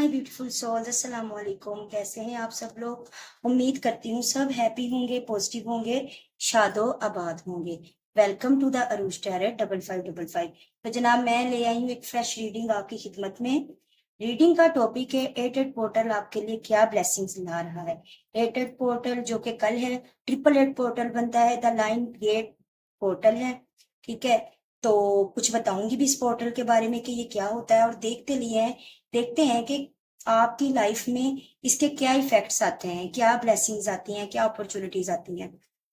My beautiful souls, अस्सलाम वालेकुम। कैसे हैं आप सब लोग? उम्मीद करती हूँ सब हैप्पी होंगे, पॉजिटिव होंगे, शादो आबाद होंगे। Welcome to the Arooj tarot 5555। तो जनाब, मैं ले आई हूँ एक फ्रेश रीडिंग आपकी खिदमत में। रीडिंग का टॉपिक है एट पोर्टल आपके लिए क्या ब्लेसिंग्स ला रहा है। एट पोर्टल जो कि कल है, ट्रिपल एट पोर्टल बनता है, द लाइन गेट पोर्टल है। ठीक है, तो कुछ बताऊंगी भी इस पोर्टल के बारे में कि ये क्या होता है, और देखते हैं कि आपकी लाइफ में इसके क्या इफेक्ट्स आते हैं, क्या ब्लेसिंग्स आती हैं, क्या अपॉर्चुनिटीज आती हैं।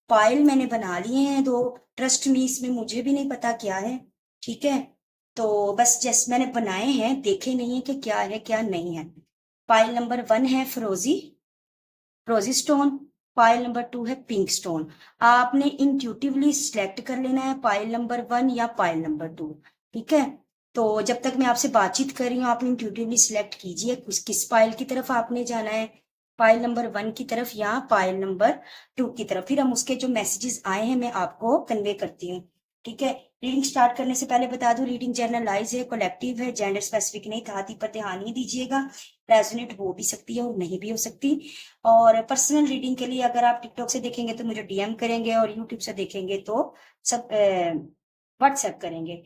फाइल मैंने बना लिए हैं दो। ट्रस्ट मी, इसमें मुझे भी नहीं पता क्या है। ठीक है, तो बस जैसे मैंने बनाए हैं, देखे नहीं है कि क्या है क्या नहीं है। फाइल नंबर 1 है फ्रोजी रोजी स्टोन। पाइल नंबर 2 है पिंक स्टोन। आपने इंट्यूटिवली सिलेक्ट कर लेना है पाइल नंबर 1 या पाइल नंबर 2। ठीक है, तो जब तक मैं आपसे बातचीत कर रही हूँ, आप इंट्यूटिवली सिलेक्ट कीजिए किस पाइल की तरफ आपने जाना है, पाइल नंबर 1 की तरफ या पाइल नंबर 2 की तरफ। फिर हम उसके जो मैसेजेस आए हैं मैं आपको कन्वे करती हूँ। ठीक है, रीडिंग स्टार्ट करने से पहले बता दूं, रीडिंग जनरलाइज है, कलेक्टिव है, जेंडर स्पेसिफिक नहीं, धाती पर ध्यान ही दीजिएगा। रेजोनेट हो भी सकती है और नहीं भी हो सकती। और पर्सनल रीडिंग के लिए अगर आप टिकटॉक से देखेंगे तो मुझे डीएम करेंगे, और यूट्यूब से देखेंगे तो सब व्हाट्सएप करेंगे।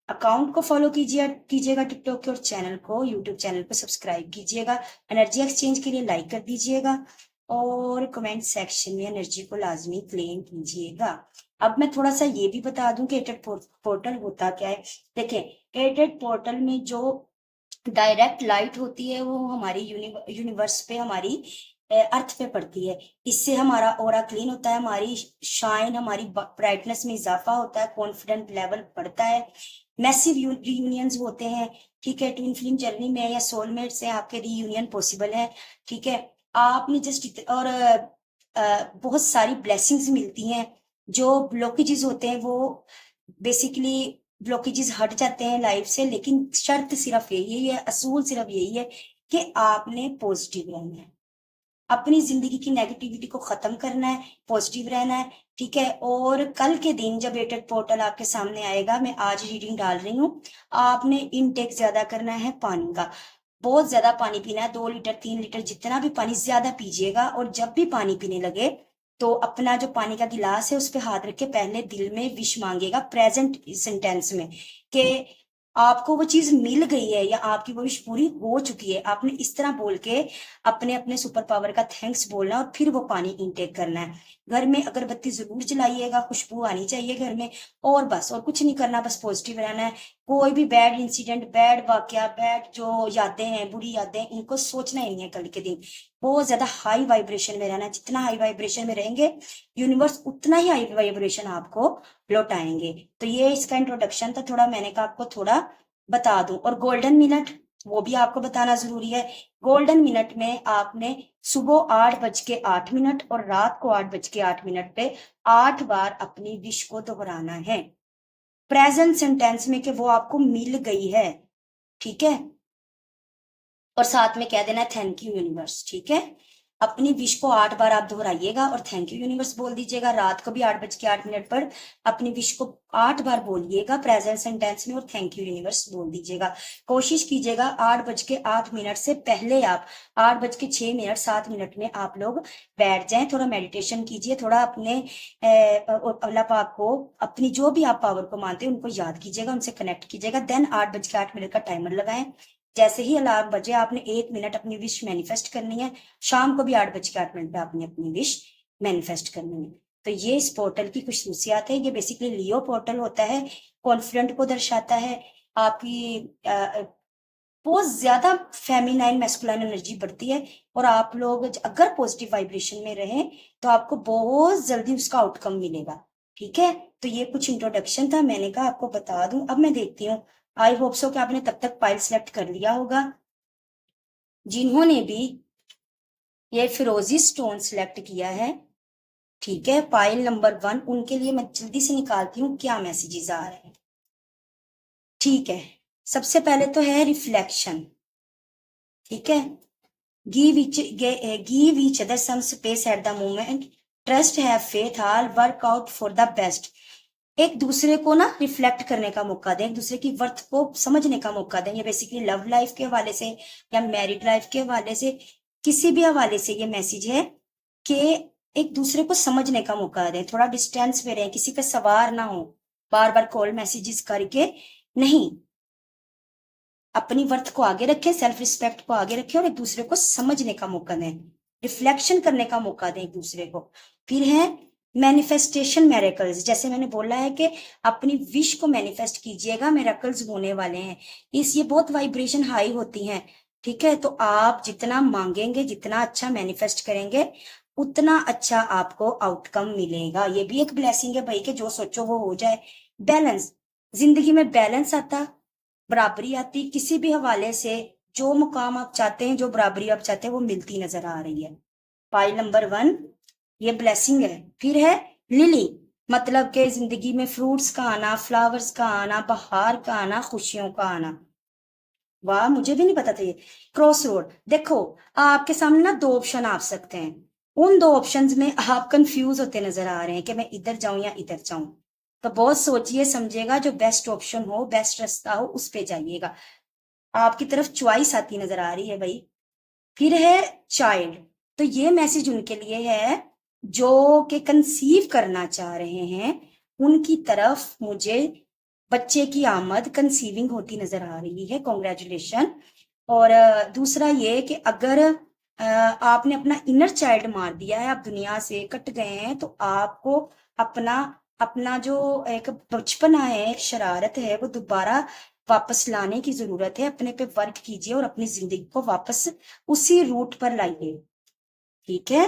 अकाउंट को फॉलो कीजिएगा टिकटॉक के, और चैनल को, यूट्यूब चैनल को सब्सक्राइब कीजिएगा। एनर्जी एक्सचेंज के लिए लाइक कर दीजिएगा, और कमेंट सेक्शन में एनर्जी को लाजमी क्लेम कीजिएगा। अब मैं थोड़ा सा ये भी बता दूं कि एटेड पोर्टल होता क्या है। देखें, एटेड पोर्टल में जो डायरेक्ट लाइट होती है वो हमारी यूनिवर्स पे, हमारी अर्थ पे पड़ती है। इससे हमारा ऑरा क्लीन होता है, हमारी शाइन, हमारी ब्राइटनेस में इजाफा होता है, कॉन्फिडेंट लेवल बढ़ता है, मैसिव रियूनियंस होते हैं। ठीक है, ट्विन फ्लेम जर्नी में या सोलमेट से आपके रियूनियन पॉसिबल है। ठीक है, आपने जस्ट और बहुत सारी ब्लेसिंग्स मिलती हैं। जो ब्लॉकेजेस होते हैं वो बेसिकली ब्लॉकेजेस हट जाते हैं लाइफ से, लेकिन शर्त सिर्फ यही है, असूल सिर्फ यही है कि आपने पॉजिटिव रहना है, अपनी जिंदगी की नेगेटिविटी को खत्म करना है, पॉजिटिव रहना है। ठीक है, और कल के दिन जब एटेड पोर्टल आपके सामने आएगा, मैं आज रीडिंग डाल रही हूँ, आपने इनटेक ज्यादा करना है पानी का। बहुत ज्यादा पानी पीना है, 2 लीटर 3 लीटर जितना भी पानी ज्यादा पीजिएगा। और जब भी पानी पीने लगे तो अपना जो पानी का गिलास है उस पे हाथ रख के पहले दिल में विश मांगेगा, प्रेजेंट सेंटेंस में, कि आपको वो चीज मिल गई है या आपकी वो विश पूरी हो चुकी है। आपने इस तरह बोल के अपने अपने सुपर पावर का थैंक्स बोलना, और फिर वो पानी इनटेक करना है। घर में अगरबत्ती जरूर जलाइएगा, खुशबू आनी चाहिए घर में, और बस और कुछ नहीं करना, बस पॉजिटिव रहना है। कोई भी बैड इंसिडेंट, बैड वाकया, बैड जो यादें हैं, बुरी यादें, इनको सोचना ही नहीं है कल के दिन। बहुत ज्यादा हाई वाइब्रेशन में रहना है। जितना हाई वाइब्रेशन में रहेंगे, यूनिवर्स उतना ही हाई वाइब्रेशन आपको लौटाएंगे। तो ये इसका इंट्रोडक्शन था, थोड़ा मैंने कहा आपको थोड़ा बता दूं। और गोल्डन मिनट वो भी आपको बताना जरूरी है। गोल्डन मिनट में आपने सुबह 8:08 और रात को 8:08 पे 8 बार अपनी विश को दोहराना है, प्रेजेंट सेंटेंस में, कि वो आपको मिल गई है। ठीक है, और साथ में कह देना थैंक यू यूनिवर्स। ठीक है, अपनी विश को 8 बार आप दोहराइएगा और थैंक यू यूनिवर्स बोल दीजिएगा। रात को भी 8:08 पर अपनी विश को 8 बार बोलिएगा प्रेजेंट सेंटेंस में, और थैंक यू यूनिवर्स बोल दीजिएगा। कोशिश कीजिएगा 8:08 से पहले आप 8:06 7 मिनट में आप लोग बैठ जाएं, थोड़ा मेडिटेशन कीजिए, थोड़ा अपने अल्लाह पाक को, अपनी जो भी आप पावर को मानते हैं उनको याद कीजिएगा, उनसे कनेक्ट कीजिएगा। देन 8:08 का टाइमर लगाएं। जैसे ही अलार्म बजे आपने 1 मिनट अपनी विश मैनिफेस्ट करनी है। शाम को भी 8:08 पे आपने अपनी विश मैनिफेस्ट करनी है। तो ये इस पोर्टल की खुशूसियात है। ये बेसिकली लियो पोर्टल होता है, कॉन्फिडेंट को दर्शाता है। आपकी बहुत ज्यादा फेमिनाइन मैस्कुलाइन एनर्जी बढ़ती है, और आप लोग अगर पॉजिटिव वाइब्रेशन में रहें तो आपको बहुत जल्दी उसका आउटकम मिलेगा। ठीक है, तो ये कुछ इंट्रोडक्शन था, मैंने कहा आपको बता दूं। अब मैं देखती हूँ, आई होप सो कि आपने तब तक फाइल सेलेक्ट कर लिया होगा। जिन्होंने भी ये फिरोजी स्टोन सिलेक्ट किया है, ठीक है, फाइल नंबर 1, उनके लिए मैं जल्दी से निकालती हूँ क्या मैसेजेस आ रहे हैं। ठीक है, सबसे पहले तो है रिफ्लेक्शन। ठीक है, give each other some space at the moment, trust, have faith, all work out for the best। एक दूसरे को ना रिफ्लेक्ट करने का मौका दें, एक दूसरे की वर्थ को समझने का मौका दें। ये बेसिकली लव लाइफ के हवाले से या मैरिड लाइफ के हवाले से, किसी भी हवाले से ये मैसेज है कि एक दूसरे को समझने का मौका दें, थोड़ा डिस्टेंस में रहें, किसी पे सवार ना हो बार बार कॉल मैसेजेस करके। नहीं, अपनी वर्थ को आगे रखें, सेल्फ रिस्पेक्ट को आगे रखें और एक दूसरे को समझने का मौका दें, रिफ्लेक्शन करने का मौका दें एक दूसरे को। फिर है मैनिफेस्टेशन मेरेकल्स। जैसे मैंने बोला है कि अपनी विश को मैनिफेस्ट कीजिएगा, मेरेकल्स होने वाले हैं। ये बहुत वाइब्रेशन हाई होती हैं, ठीक है। तो आप जितना मांगेंगे, जितना अच्छा मैनिफेस्ट करेंगे, उतना अच्छा आपको आउटकम मिलेगा। ये भी एक ब्लेसिंग है भाई, कि जो सोचो वो हो जाए। बैलेंस, जिंदगी में बैलेंस आता, बराबरी आती, किसी भी हवाले से जो मुकाम आप चाहते हैं, जो बराबरी आप चाहते हैं, वो मिलती नजर आ रही है। पाइल नंबर 1 ये ब्लेसिंग है। फिर है लिली, मतलब के जिंदगी में फ्रूट्स का आना, फ्लावर्स का आना, बहार का आना, खुशियों का आना। वाह, मुझे भी नहीं पता था ये। क्रॉस रोड, देखो आपके सामने ना 2 ऑप्शन आ सकते हैं। उन 2 ऑप्शंस में आप कंफ्यूज होते नजर आ रहे हैं कि मैं इधर जाऊं या इधर जाऊं। तो बहुत सोचिए समझिएगा, जो बेस्ट ऑप्शन हो, बेस्ट रास्ता हो, उस पे जाइएगा। आपकी तरफ चॉइस आती नजर आ रही है भाई। फिर है चाइल्ड, तो ये मैसेज उनके लिए है जो कि कंसीव करना चाह रहे हैं, उनकी तरफ मुझे बच्चे की आमद, कंसीविंग होती नजर आ रही है। कॉन्ग्रेचुलेशन। और दूसरा ये कि अगर आपने अपना इनर चाइल्ड मार दिया है, आप दुनिया से कट गए हैं, तो आपको अपना अपना जो एक बचपना है, शरारत है, वो दोबारा वापस लाने की जरूरत है। अपने पे वर्क कीजिए और अपनी जिंदगी को वापस उसी रूट पर लाइए, ठीक है।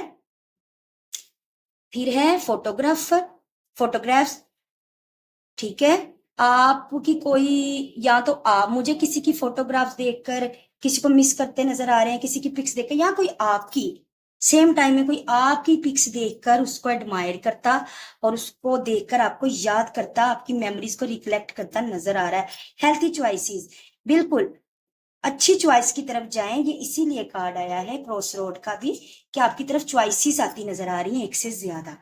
फिर है फोटोग्राफर, फोटोग्राफ्स, ठीक है। आपकी कोई, या तो आप मुझे किसी की फोटोग्राफ्स देखकर किसी को मिस करते नजर आ रहे हैं, किसी की पिक्स देखकर, या कोई आपकी सेम टाइम में कोई आपकी पिक्स देखकर उसको एडमायर करता और उसको देखकर आपको याद करता, आपकी मेमोरीज को रिफ्लेक्ट करता नजर आ रहा है। हेल्थी चॉइसेस, बिल्कुल अच्छी चॉइस की तरफ जाएं। ये इसीलिए कार्ड आया है क्रॉस रोड का भी, कि आपकी तरफ चॉइसेस आती नजर आ रही हैं एक से ज्यादा,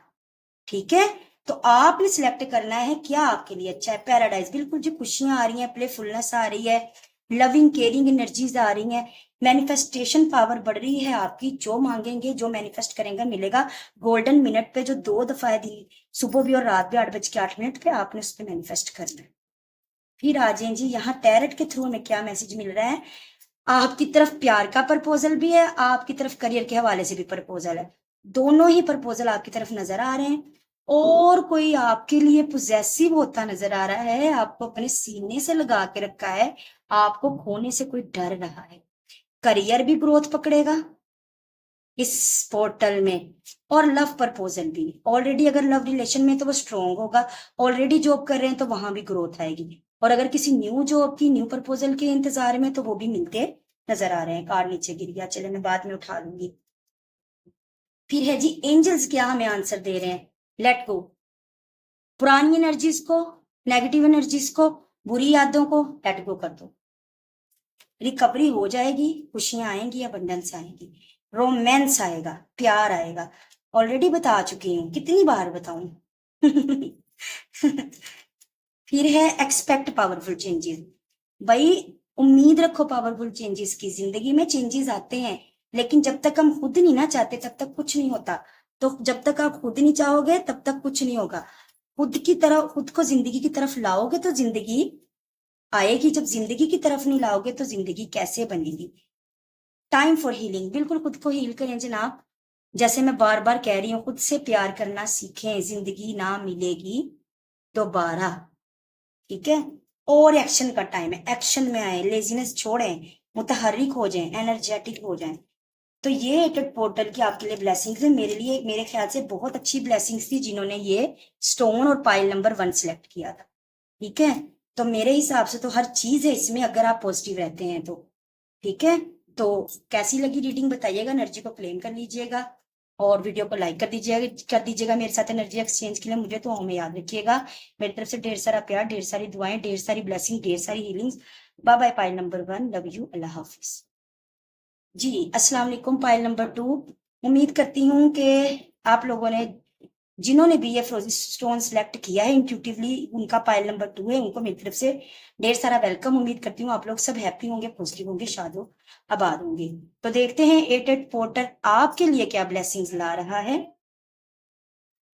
ठीक है। तो आपने सिलेक्ट करना है क्या आपके लिए अच्छा है। पैराडाइज, बिल्कुल जी, खुशियां आ रही हैं, प्लेफुलनेस आ रही है, लविंग केयरिंग एनर्जीज आ रही हैं, मैनिफेस्टेशन पावर बढ़ रही है आपकी। जो मांगेंगे, जो मैनिफेस्ट करेंगे, मिलेगा। गोल्डन मिनट पे जो 2 दफा है दिन, सुबह भी और रात भी, 8:08 पे आपने उस पर मैनिफेस्ट करना है। फिर आ जाए जी, यहाँ टैरट के थ्रू हमें क्या मैसेज मिल रहा है। आपकी तरफ प्यार का प्रपोजल भी है, आपकी तरफ करियर के हवाले से भी प्रपोजल है। दोनों ही प्रपोजल आपकी तरफ नजर आ रहे हैं। और कोई आपके लिए पोजेसिव होता नजर आ रहा है, आपको अपने सीने से लगा के रखा है, आपको खोने से कोई डर रहा है। करियर भी ग्रोथ पकड़ेगा इस पोर्टल में, और लव प्रपोजल भी। ऑलरेडी अगर लव रिलेशन में तो वो स्ट्रोंग होगा, ऑलरेडी जॉब कर रहे हैं तो वहां भी ग्रोथ आएगी, और अगर किसी न्यू जॉब की, न्यू प्रपोजल के इंतजार में, तो वो भी मिलते नजर आ रहे हैं। कार्ड नीचे गिर गया, चले मैं बाद में उठा लूंगी। फिर है जी एंजल्स, क्या हमें आंसर दे रहे हैं। लेट गो, पुरानी एनर्जीज को, नेगेटिव एनर्जीज को, बुरी यादों को लेट गो कर दो। रिकवरी हो जाएगी, खुशियां आएंगी, अबंडेंस आएगी, रोमांस आएगा, प्यार आएगा। ऑलरेडी बता चुकी हूँ, कितनी बार बताऊं। फिर है एक्सपेक्ट पावरफुल चेंजेस। भाई उम्मीद रखो पावरफुल चेंजेस की। जिंदगी में चेंजेस आते हैं, लेकिन जब तक हम खुद नहीं ना चाहते, तब तक कुछ नहीं होता। तो जब तक आप खुद नहीं चाहोगे, तब तक कुछ नहीं होगा। खुद की तरफ, खुद को जिंदगी की तरफ लाओगे तो जिंदगी आएगी। जब जिंदगी की तरफ नहीं लाओगे तो जिंदगी कैसे बनेगी। टाइम फॉर हीलिंग, बिल्कुल खुद को हील करें जनाब। जैसे मैं बार बार कह रही हूँ, खुद से प्यार करना सीखें, जिंदगी ना मिलेगी दोबारा, ठीक है। और एक्शन का टाइम है, एक्शन में आए, लेजीनेस छोड़ें, मुतहर्रिक हो जाएं, एनर्जेटिक हो जाएं। तो ये एक पोर्टल की आपके लिए ब्लेसिंग्स है। मेरे लिए, मेरे ख्याल से बहुत अच्छी ब्लेसिंग्स थी जिन्होंने ये स्टोन और पाइल नंबर 1 सिलेक्ट किया था, ठीक है। तो मेरे हिसाब से तो हर चीज है इसमें, अगर आप पॉजिटिव रहते हैं तो, ठीक है। तो कैसी लगी रीडिंग बताइएगा, एनर्जी को क्लेम कर लीजिएगा और वीडियो को लाइक कर दीजिएगा मेरे साथ एनर्जी एक्सचेंज के लिए। मुझे तो हमें याद रखिएगा। मेरी तरफ से ढेर सारा प्यार, ढेर सारी दुआएं, ढेर सारी ब्लेसिंग, ढेर सारी healings. Bye bye Payal number 1, love you, अल्लाह हाफिज। जी अस्सलाम वालेकुम पाइल नंबर 2। उम्मीद करती हूँ कि आप लोगों ने जिन्होंने भी ये फ्रोजन स्टोन सेलेक्ट किया है इंट्यूटिवली, उनका पाइल नंबर 2 है, उनको मेरी तरफ से ढेर सारा वेलकम। उम्मीद करती हूँ आप लोग सब हैप्पी होंगे, पॉजिटिव होंगे, शादो आबाद होंगे। तो देखते हैं 88 पोर्टल आपके लिए क्या ब्लेसिंग्स ला रहा है,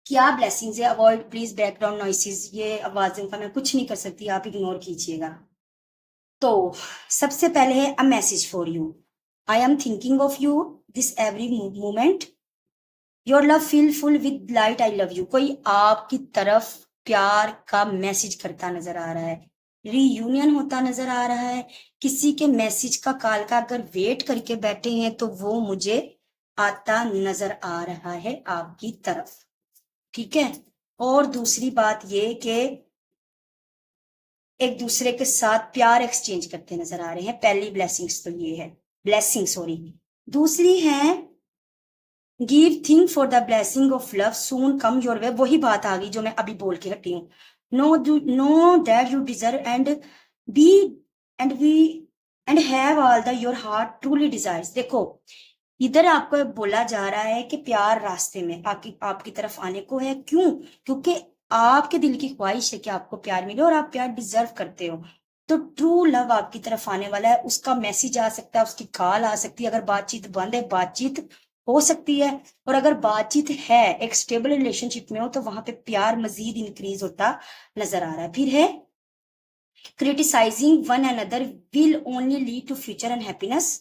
क्या ब्लेसिंग्स है। अवॉइड प्लीज बैकग्राउंड नॉइसेस, ये आवाजों का मैं कुछ नहीं कर सकती, आप इग्नोर कीजिएगा। तो सबसे पहले है a message for you, I am thinking of you this every moment, your love feel full with light, I love you. कोई आपकी तरफ प्यार का मैसेज करता नजर आ रहा है, रीयूनियन होता नजर आ रहा है, किसी के मैसेज का कॉल का अगर वेट करके बैठे हैं तो वो मुझे आता नजर आ रहा है आपकी तरफ, ठीक है। और दूसरी बात ये कि एक दूसरे के साथ प्यार एक्सचेंज करते नजर आ रहे हैं, पहली ब्लेसिंग्स तो ये है, ब्लेसिंग सॉरी। दूसरी है give think for the blessing of love soon come your way, वही बात आ गई जो मैं अभी बोल के हटी हूँ। Know that you deserve and be and we and have all the your heart truly desires. देखो इधर आपको बोला जा रहा है कि प्यार रास्ते में आपकी तरफ आने को है, क्यों? क्योंकि आपके दिल की ख्वाहिश है कि आपको प्यार मिले और आप प्यार डिजर्व करते हो। तो ट्रू लव आपकी तरफ आने वाला है, उसका मैसेज आ सकता है, उसकी कॉल आ सकती है। अगर बातचीत बंद है, बातचीत हो सकती है, और अगर बातचीत है, एक स्टेबल रिलेशनशिप में हो, तो वहां पे प्यार मजीद इंक्रीज होता नजर आ रहा है। फिर है criticising one another will only lead to future and happiness,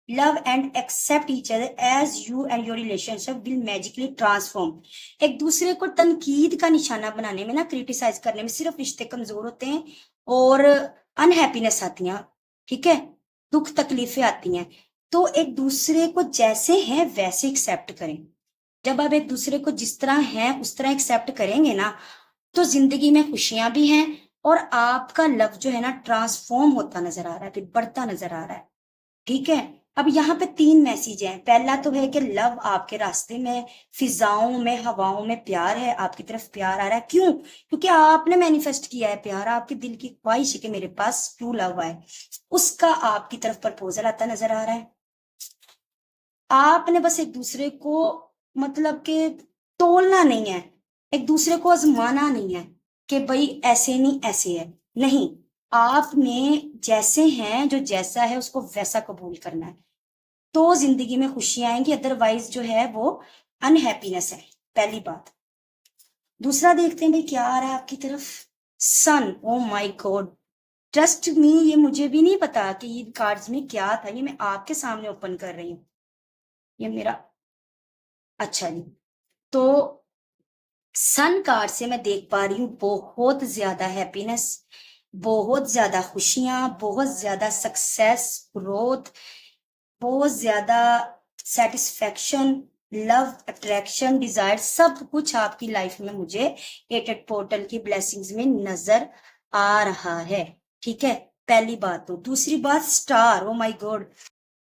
love and accept each other as you and your relationship will magically transform. एक दूसरे को तनकीद का निशाना बनाने में ना, क्रिटिसाइज करने में सिर्फ रिश्ते कमजोर होते हैं और अनहैप्पीनेस आती हैं, ठीक है, दुख तकलीफें आती हैं। तो एक दूसरे को जैसे हैं वैसे एक्सेप्ट करें। जब आप एक दूसरे को जिस तरह हैं उस तरह एक्सेप्ट करेंगे ना, तो जिंदगी में खुशियां भी हैं और आपका लव जो है ना ट्रांसफॉर्म होता नजर आ रहा है, फिर बढ़ता नजर आ रहा है, ठीक है। अब यहाँ पे 3 मैसेज हैं। पहला तो है कि लव आपके रास्ते में, फिजाओं में, हवाओं में प्यार है, आपकी तरफ प्यार आ रहा है। क्यों? क्योंकि आपने मैनिफेस्ट किया है प्यार, आपके दिल की ख्वाहिश है कि मेरे पास ट्रू लव आए, उसका आपकी तरफ प्रपोजल आता नजर आ रहा है। आपने बस एक दूसरे को मतलब कि तोलना नहीं है, एक दूसरे को आजमाना नहीं है कि भाई ऐसे नहीं ऐसे है, नहीं, आपने जैसे हैं, जो जैसा है उसको वैसा कबूल करना है, तो जिंदगी में खुशियां आएंगी, अदरवाइज जो है वो अनहैप्पीनेस है, पहली बात। दूसरा देखते हैं भाई क्या आ रहा है आपकी तरफ, son, oh my God, trust me, ये मुझे भी नहीं पता कि ये कार्ड्स में क्या था, ये मैं आपके सामने ओपन कर रही हूँ, ये मेरा, अच्छा जी। तो सन कार्ड से मैं देख पा रही हूँ बहुत ज्यादा हैप्पीनेस, बहुत ज्यादा खुशियां, बहुत ज्यादा सक्सेस, ग्रोथ, बहुत ज्यादा सेटिस्फेक्शन, लव, अट्रैक्शन, डिजायर, सब कुछ आपकी लाइफ में मुझे एटेड पोर्टल की ब्लेसिंग्स में नजर आ रहा है, ठीक है, पहली बात। तो दूसरी बात star, O my God,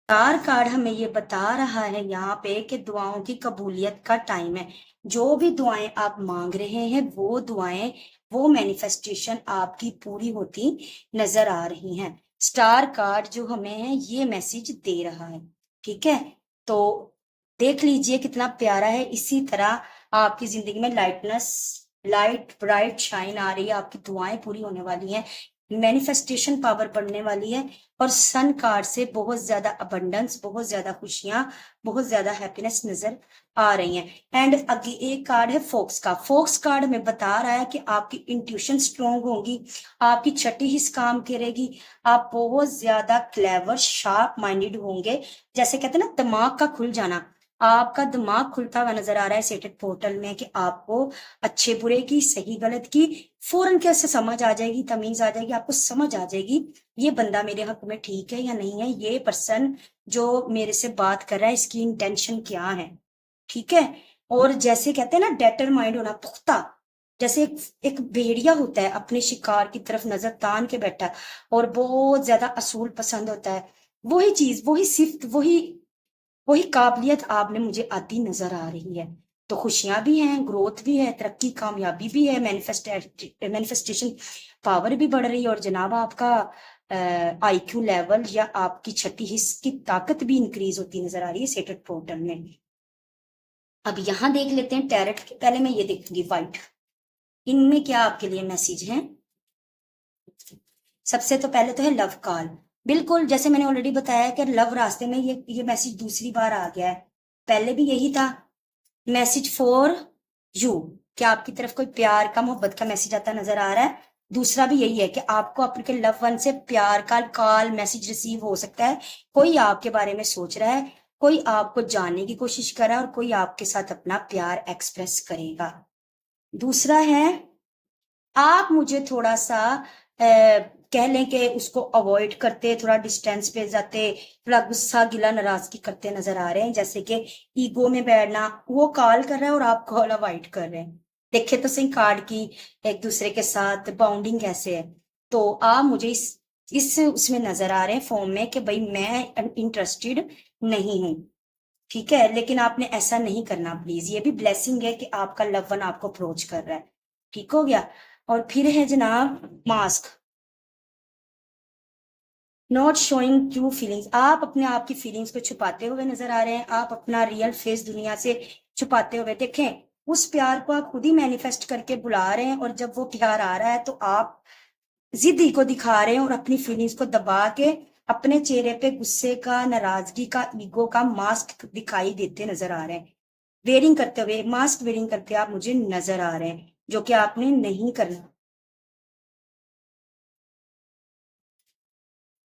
star card हमें ये बता रहा है यहाँ पे कि दुआओं की कबूलियत का टाइम है। जो भी दुआएं आप मांग रहे हैं वो दुआएं, वो मैनिफेस्टेशन आपकी पूरी होती नजर आ रही हैं। स्टार कार्ड जो हमें है ये मैसेज दे रहा है, ठीक है। तो देख लीजिए कितना प्यारा है। इसी तरह आपकी जिंदगी में लाइटनेस, लाइट ब्राइट शाइन आ रही है, आपकी दुआएं पूरी होने वाली हैं, मैनिफेस्टेशन पावर बढ़ने वाली है, और सन कार्ड से बहुत ज्यादा अबंडेंस, बहुत ज्यादा खुशियां, बहुत ज्यादा हैप्पीनेस नजर आ रही हैं। एंड अगे एक कार्ड है फोक्स का, फोक्स कार्ड में बता रहा है कि आपकी इंट्यूशन स्ट्रोंग होगी, आपकी छठी हिस्स काम करेगी, आप बहुत ज्यादा क्लेवर शार्प माइंडेड होंगे, जैसे कहते हैं ना दिमाग का खुल जाना, आपका दिमाग खुलता हुआ नजर आ रहा है सेटेड पोर्टल में, कि आपको अच्छे बुरे की, सही गलत की फौरन कैसे समझ आ जाएगी, तमीज आ जाएगी, आपको समझ आ जाएगी ये बंदा मेरे हक में ठीक है या नहीं है, ये पर्सन जो मेरे से बात कर रहा है इसकी इंटेंशन क्या है, ठीक है। और जैसे कहते हैं ना डेटरमाइंड होना, पुख्ता, जैसे एक भेड़िया होता है अपने शिकार की तरफ नजर तान के बैठा है और बहुत ज्यादा असूल पसंद होता है, वही चीज, वही सिफ्त, वही वही काबिलियत आप में मुझे आती नजर आ रही है। तो खुशियां भी हैं, ग्रोथ भी है, तरक्की, कामयाबी भी है, मैनिफेस्टेशन पावर भी बढ़ रही है, और जनाब आपका आईक्यू लेवल या आपकी छठी हिस्स की ताकत भी इंक्रीज होती नजर आ रही है सेटेड पोर्टल में। अब यहाँ देख लेते हैं टैरेट के, पहले मैं ये देखूंगी व्हाइट, इनमें क्या आपके लिए मैसेज है। सबसे तो पहले तो है लव कॉल। बिल्कुल जैसे मैंने ऑलरेडी बताया कि लव रास्ते में, ये मैसेज दूसरी बार आ गया है, पहले भी यही था। मैसेज फॉर यू, क्या आपकी तरफ कोई प्यार का मोहब्बत का मैसेज आता नजर आ रहा है। दूसरा भी यही है कि आपको आपके लव वन से प्यार का कॉल मैसेज रिसीव हो सकता है। कोई आपके बारे में सोच रहा है, कोई आपको जानने की कोशिश कर रहा है और कोई आपके साथ अपना प्यार एक्सप्रेस करेगा। दूसरा है आप मुझे थोड़ा सा कह लें कि उसको अवॉइड करते, थोड़ा डिस्टेंस पे जाते, थोड़ा गुस्सा गिला नाराजगी करते नजर आ रहे हैं, जैसे कि ईगो में बैठना। वो कॉल कर रहा है और आप कॉल अवॉइड कर रहे हैं। देखे तो सही कार्ड की एक दूसरे के साथ बाउंडिंग कैसे है। तो आप मुझे इस उसमें नजर आ रहे हैं फॉर्म में कि भाई मैं इंटरेस्टेड नहीं हूं। ठीक है, लेकिन आपने ऐसा नहीं करना प्लीज। ये भी ब्लेसिंग है कि आपका लव वन आपको अप्रोच कर रहा है। ठीक हो गया। और फिर है जनाब mask, not showing true feelings. आप अपने आप की फीलिंग्स को छुपाते हुए नजर आ रहे हैं, आप अपना रियल फेस दुनिया से छुपाते हुए। देखें, उस प्यार को आप खुद ही मैनिफेस्ट करके बुला रहे हैं, और जब वो प्यार आ रहा है तो आप जिद को दिखा रहे हैं और अपनी फीलिंग्स को दबा के अपने चेहरे पे गुस्से का, नाराजगी का, ईगो का मास्क दिखाई देते नजर आ रहे हैं। वेयरिंग करते हुए, मास्क वेयरिंग करते आप मुझे नजर आ रहे हैं, जो कि आपने नहीं करना।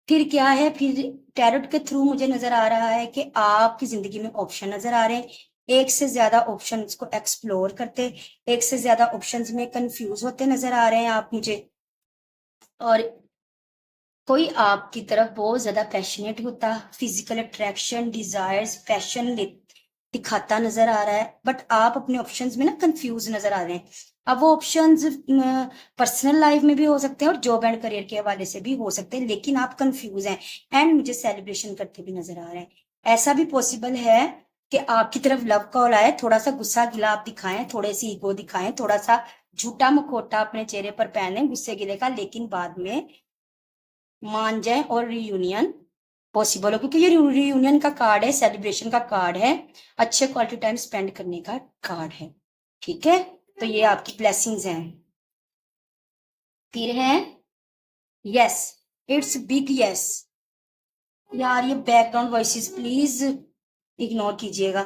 फिर क्या है, फिर टैरोट के थ्रू मुझे नजर आ रहा है कि आपकी जिंदगी में ऑप्शन नजर आ रहे हैं। एक से ज्यादा ऑप्शंस को एक्सप्लोर करते, एक से ज्यादा ऑप्शंस में कंफ्यूज होते नजर आ रहे हैं आप मुझे। और कोई आपकी तरफ बहुत ज्यादा पैशनेट होता, फिजिकल अट्रैक्शन, डिजायर्स, पैशन दिखाता नजर आ रहा है, बट आप अपने ऑप्शंस में ना कंफ्यूज नजर आ रहे हैं। अब वो ऑप्शंस पर्सनल लाइफ में भी हो सकते हैं और जॉब एंड करियर के हवाले से भी हो सकते हैं, लेकिन आप कंफ्यूज हैं एंड मुझे सेलिब्रेशन करते भी नजर आ रहे हैं। ऐसा भी पॉसिबल है कि आपकी तरफ लव कॉल आए, थोड़ा सा गुस्सा गिला आप दिखाएं, थोड़े सी ईगो दिखाएं, थोड़ा सा झूठा मुखौटा अपने चेहरे पर पहने गुस्से गिले का, लेकिन बाद में मान जाए और रियूनियन पॉसिबल हो, क्योंकि ये रियूनियन का कार्ड है, सेलिब्रेशन का कार्ड है, अच्छे क्वालिटी टाइम स्पेंड करने का कार्ड है। ठीक है, तो ये आपकी ब्लेसिंग्स हैं। फिर है यस, इट्स बिग यस। यार ये बैकग्राउंड वॉइसेस प्लीज इग्नोर कीजिएगा।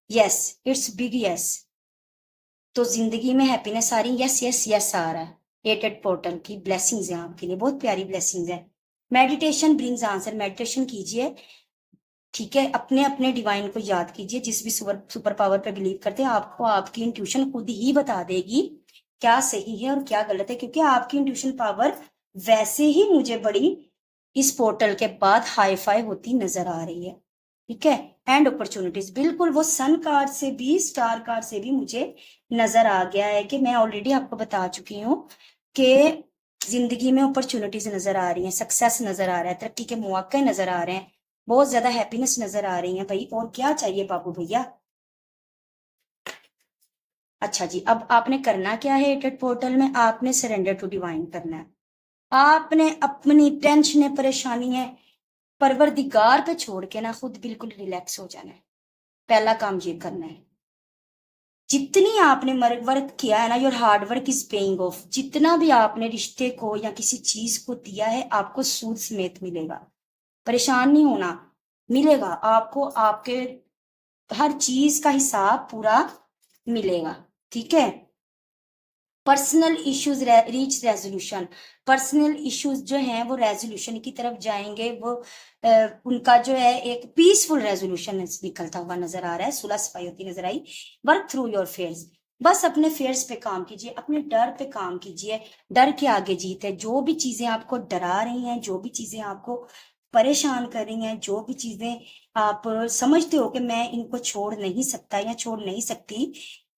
Yes, it's big yes. तो जिंदगी में हैप्पीनेस आ रही, यस यस यस आ रहा है। एटेड पोर्टल की ब्लेसिंग्स हैं आपके लिए, बहुत प्यारी ब्लेसिंग्स हैं। मेडिटेशन ब्रिंग्स आंसर, मेडिटेशन कीजिए। ठीक है, अपने अपने डिवाइन को याद कीजिए, जिस भी सुपर पावर पे बिलीव करते हैं, आपको आपकी इंट्यूशन खुद ही बता देगी क्या सही है और क्या गलत है, क्योंकि आपकी इंट्यूशन पावर वैसे ही मुझे बड़ी इस पोर्टल के बाद हाई फाई होती नजर आ रही है। ठीक है, एंड अपॉर्चुनिटीज, बिल्कुल वो सन कार्ड से भी, स्टार कार्ड से भी मुझे नजर आ गया है कि मैं ऑलरेडी आपको बता चुकी हूँ कि जिंदगी में अपॉर्चुनिटीज नजर आ रही हैं, सक्सेस नजर आ रहा है, तरक्की के मौके नजर आ रहे हैं, बहुत ज्यादा हैप्पीनेस नजर आ रही है भाई। और क्या चाहिए बाबू भैया। अच्छा जी, अब आपने करना क्या है एटेड पोर्टल में, आपने सरेंडर टू डिवाइन करना है। आपने अपनी टेंशन परेशानी है परवरदिगार पे छोड़ के ना खुद बिल्कुल रिलैक्स हो जाना है। पहला काम ये करना है, जितनी आपने वर्क किया है ना, your hard work is paying off. जितना भी आपने रिश्ते को या किसी चीज को दिया है, आपको सूद समेत मिलेगा। परेशान नहीं होना, मिलेगा आपको, आपके हर चीज का हिसाब पूरा मिलेगा। ठीक है, personal issues reach resolution. Personal issues जो हैं वो रेजोल्यूशन की तरफ जाएंगे, वो उनका जो है एक पीसफुल रेजोल्यूशन निकलता हुआ नजर आ रहा है, सुलह सफाई होती नजर आई। वर्क थ्रू योर फेयर्स, बस अपने फेयर्स पे काम कीजिए, अपने डर पे काम कीजिए। डर के आगे जीत है। जो भी चीजें आपको डरा रही हैं, जो भी चीजें आपको परेशान कर रही हैं, जो भी चीजें आप समझते हो कि मैं इनको छोड़ नहीं सकता या छोड़ नहीं सकती,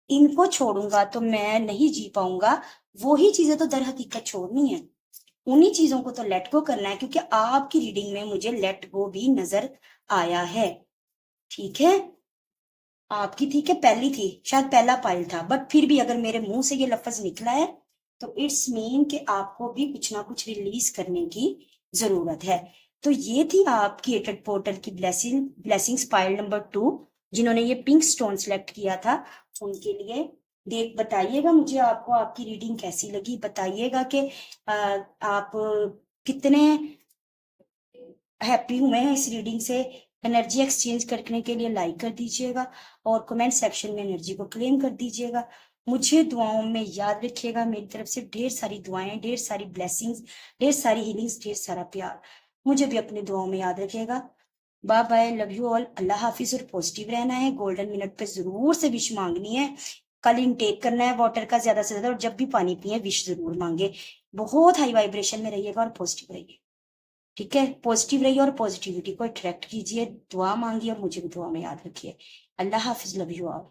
इनको छोड़ूंगा तो मैं नहीं जी पाऊंगा, वो ही चीजें तो दर हकीकत छोड़नी है। उन्हीं चीजों को तो लेट गो करना है, क्योंकि आपकी रीडिंग में मुझे लेट गो भी नजर आया है। ठीक है, आपकी ठीक है, पहली थी, शायद पहला पाइल था, बट फिर भी अगर मेरे मुंह से ये लफ्ज निकला है तो इट्स मीन कि आपको भी कुछ ना कुछ रिलीज करने की जरूरत है। तो ये थी आपकी एटेड पोर्टल की ब्लेसिंग्स पाइल नंबर 2, जिन्होंने ये पिंक स्टोन सेलेक्ट किया था उनके लिए देख बताइएगा मुझे, आपको आपकी रीडिंग कैसी लगी, बताइएगा कि आप कितने हैप्पी हुए हैं इस रीडिंग से। एनर्जी एक्सचेंज करने के लिए लाइक कर दीजिएगा और कमेंट सेक्शन में एनर्जी को क्लेम कर दीजिएगा। मुझे दुआओं में याद रखिएगा, मेरी तरफ से ढेर सारी दुआएं, ढेर सारी ब्लेसिंग्स, ढेर सारी हीलिंग्स, ढेर सारा प्यार। मुझे भी अपनी दुआओं में याद रखिएगा। Bye bye, love you all, अल्लाह हाफिज। और पॉजिटिव रहना है, गोल्डन मिनट पे जरूर से विश मांगनी है। कल इनटेक करना है वाटर का ज्यादा से ज्यादा, और जब भी पानी पिए विश जरूर मांगे। बहुत हाई वाइब्रेशन में रहिएगा और पॉजिटिव रहिए, ठीक है। पॉजिटिव रहिए और पॉजिटिविटी को अट्रैक्ट कीजिए, दुआ मांगिए और मुझे भी दुआ में याद रखिए। अल्लाह हाफिज, लव यू ऑल।